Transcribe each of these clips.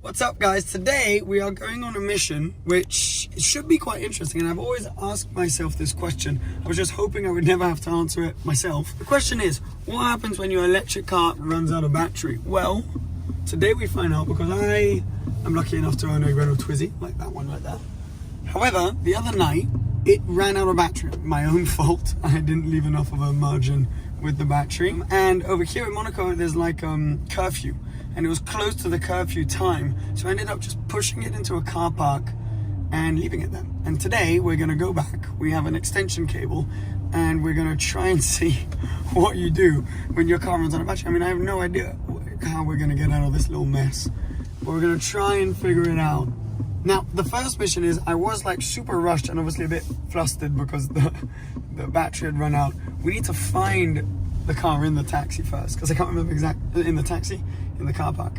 What's up, guys? Today we are going on a mission which should be quite interesting, and I've always asked myself this question. I was just hoping I would never have to answer it myself. The question is, what happens when your electric car runs out of battery? Well, today we find out because I am lucky enough to own a Renault Twizy, like that one right there. However, the other night it ran out of battery. My own fault. I didn't leave enough of a margin with the battery. And over here in Monaco there's like curfew, and it was close to the curfew time, so I ended up just pushing it into a car park and leaving it there. And today we're gonna go back. We have an extension cable and we're gonna try and see what you do when your car runs out of battery. I mean, I have no idea how we're gonna get out of this little mess, but we're gonna try and figure it out. Now, the first mission is, I was like super rushed and obviously a bit flustered because the battery had run out. We need to find the car in the taxi first, because I can't remember exactly, in the car park.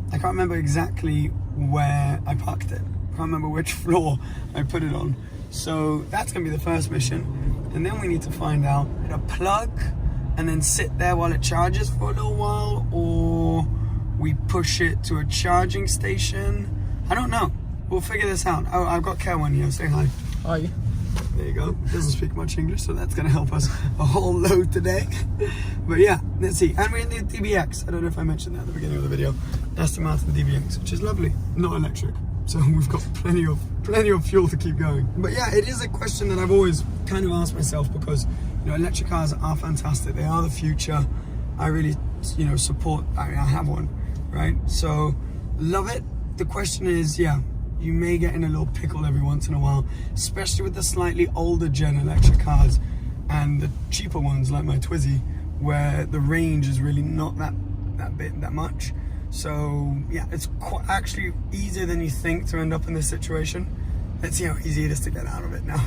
I can't remember exactly where I parked it. I can't remember which floor I put it on. So that's gonna be the first mission. And then we need to find out a plug and then sit there while it charges for a little while, or we push it to a charging station. I don't know. We'll figure this out. Oh, I've got Kerwin here. Say hi. Hi. There you go. Doesn't speak much English, so that's going to help us a whole load today. But yeah, let's see. And we're in the DBX. I don't know if I mentioned that at the beginning of the video. Aston Martin DBX, which is lovely. Not electric, so we've got plenty of fuel to keep going. But yeah, it is a question that I've always kind of asked myself, because electric cars are fantastic. They are the future. I really support. I have one, right? So love it. The question is, yeah, you may get in a little pickle every once in a while, especially with the slightly older gen electric cars and the cheaper ones like my Twizy, where the range is really not that much. So yeah, it's actually easier than you think to end up in this situation. Let's see how easy it is to get out of it now.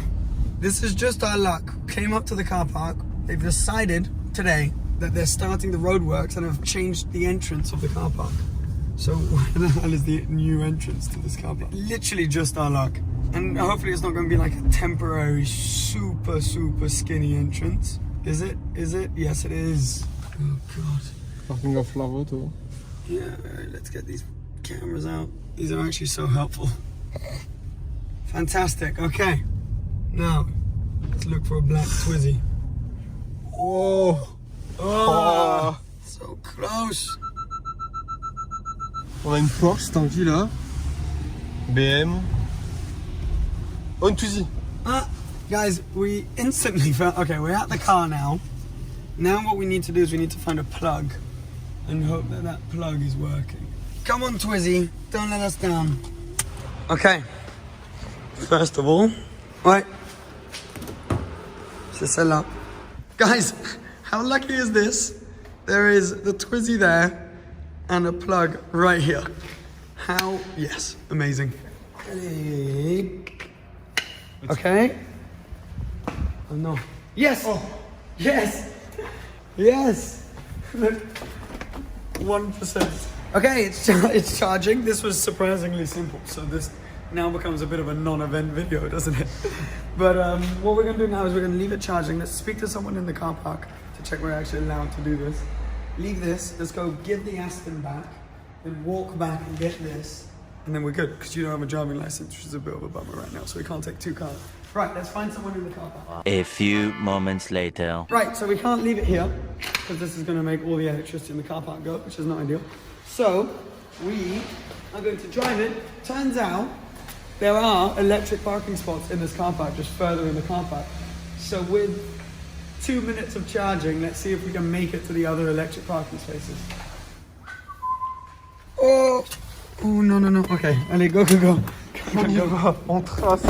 This is just our luck. Came up to the car park. They've decided today that they're starting the roadworks and have changed the entrance of the car park. So where the hell is the new entrance to this car park? Literally just our luck. And hopefully it's not going to be like a temporary super skinny entrance. Is it? Yes, it is. Oh God. Parking of La Voto. Yeah, alright, let's get these cameras out. These are actually so helpful. Fantastic. Okay. Now, let's look for a black Twizy. Oh. Oh. So close. On a une Porsche, c'est en qui là? BM. Oh, une Twizy. Guys, we instantly found. Okay, we're at the car now. Now what we need to do is we need to find a plug and hope that that plug is working. Come on, Twizy, don't let us down. Okay. First of all, right. C'est celle-là. Guys, how lucky is this? There is the Twizy there and a plug right here. How? Yes, amazing. Okay. Oh no. Yes. Oh. Yes. Yes. 1%. Okay, it's charging. This was surprisingly simple. So this now becomes a bit of a non-event video, doesn't it? But what we're gonna do now is we're gonna leave it charging. Let's speak to someone in the car park to check we're actually allowed to do this. Leave this, let's go give the Aston back, then walk back and get this, and then we're good, because you don't have a driving license, which is a bit of a bummer right now, so we can't take two cars. Right, let's find someone in the car park. A few moments later. Right, so we can't leave it here, because this is going to make all the electricity in the car park go, which is not ideal. So, we are going to drive it. Turns out, there are electric parking spots in this car park, just further in the car park. So with 2 minutes of charging, let's see if we can make it to the other electric parking spaces. Oh no. Okay, allez, go. On trace.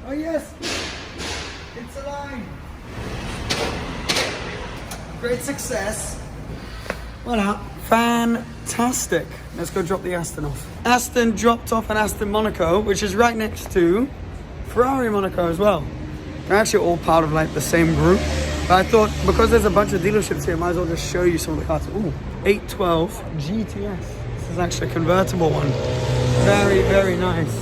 Oh yes, it's aligned. Great success. Voila, fantastic. Let's go drop the Aston off. Aston dropped off an Aston Monaco, which is right next to Ferrari Monaco as well. They're actually all part of like the same group. But I thought, because there's a bunch of dealerships here, I might as well just show you some of the cars. Ooh, 812 GTS. This is actually a convertible one. Very nice.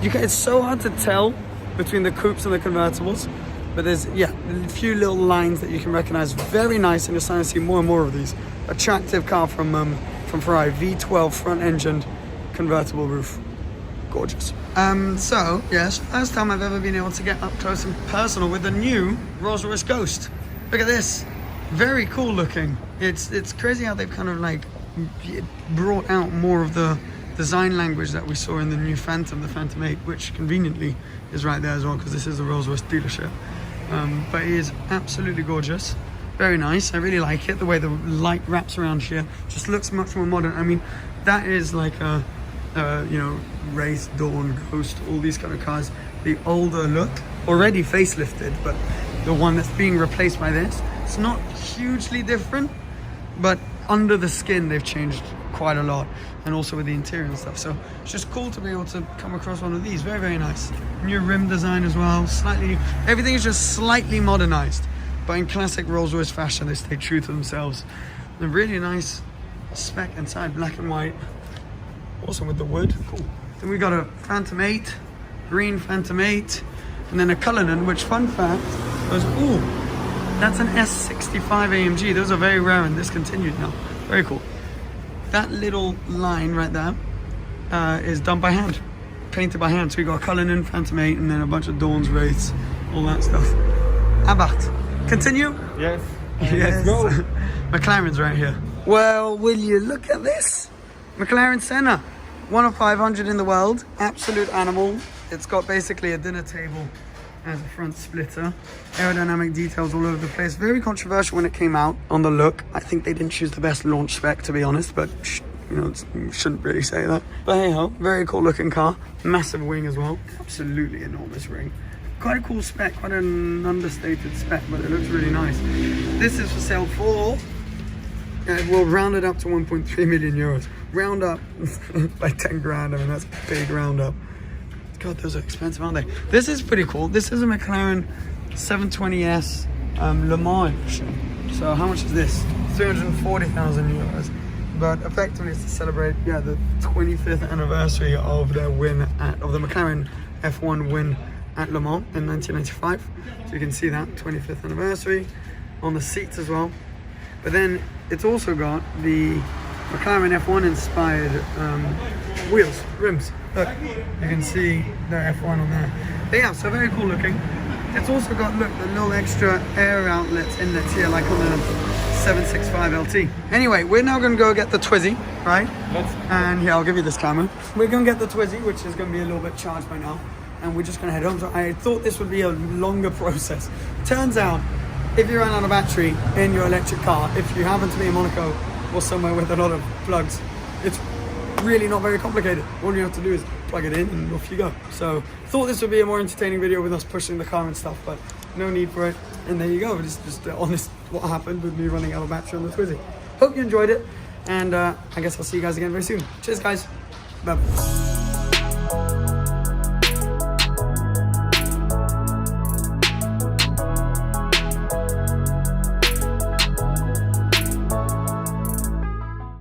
It's so hard to tell between the coupes and the convertibles, but there's, yeah, a few little lines that you can recognize. Very nice, and you're starting to see more and more of these. Attractive car from Ferrari, V12 front engined. convertible roof. Gorgeous. So yes, first time I've ever been able to get up close and personal with the new Rolls-Royce Ghost. Look at this, very cool looking. It's crazy how they've kind of like brought out more of the design language that we saw in the new Phantom, the Phantom 8, which conveniently is right there as well because this is a Rolls-Royce dealership. But it is absolutely gorgeous. Very nice. I really like it. The way the light wraps around here just looks much more modern. I mean, that is like a you know, Wraith, Dawn, Ghost, all these kind of cars. The older look, already facelifted, but the one that's being replaced by this, it's not hugely different, but under the skin they've changed quite a lot, and also with the interior and stuff. So it's just cool to be able to come across one of these. Very, very nice. New rim design as well. Slightly, everything is just slightly modernized, but in classic Rolls-Royce fashion, they stay true to themselves. A really nice spec inside, black and white. Also with the wood, cool. Then we got a Phantom 8, green Phantom 8, and then a Cullinan, which, fun fact, was, ooh, that's an S65 AMG. Those are very rare and discontinued now. Very cool. That little line right there is done by hand, painted by hand. So we got a Cullinan, Phantom 8, and then a bunch of Dawns, Wraiths, all that stuff. Abarth, continue? Yes. Yes. Let's go. McLaren's right here. Well, will you look at this? McLaren Senna, 1 of 500 in the world, absolute animal. It's got basically a dinner table as a front splitter. Aerodynamic details all over the place. Very controversial when it came out on the look. I think they didn't choose the best launch spec, to be honest, but you know, shouldn't really say that. But hey ho, very cool looking car. Massive wing as well. Absolutely enormous ring. Quite a cool spec, quite an understated spec, but it looks really nice. This is for sale for, we'll round it up to 1.3 million euros. Round up by 10 grand. I mean, that's a big round up. God, those are expensive, aren't they? This is pretty cool. This is a McLaren 720S Le Mans edition. So how much is this? 340,000 euros. But effectively it's to celebrate, yeah, the 25th anniversary of their win of the McLaren F1 win at Le Mans in 1995. So you can see that 25th anniversary on the seats as well. But then it's also got the McLaren F1 inspired wheels, rims. Look, you can see the F1 on there. But yeah, so very cool looking. It's also got, look, the little extra air outlets, inlets here, like on the 765 LT. Anyway, we're now gonna go get the Twizy, right? And here, I'll give you this camera. We're gonna get the Twizy, which is gonna be a little bit charged by now. And we're just gonna head home. So I thought this would be a longer process. Turns out, if you run out of battery in your electric car, if you happen to be in Monaco or somewhere with a lot of plugs, it's really not very complicated. All you have to do is plug it in and off you go. So thought this would be a more entertaining video with us pushing the car and stuff, but no need for it. And there you go. It's just honest what happened with me running out of battery on the Twizy. Hope you enjoyed it, and I guess I'll see you guys again very soon. Cheers, guys. Bye.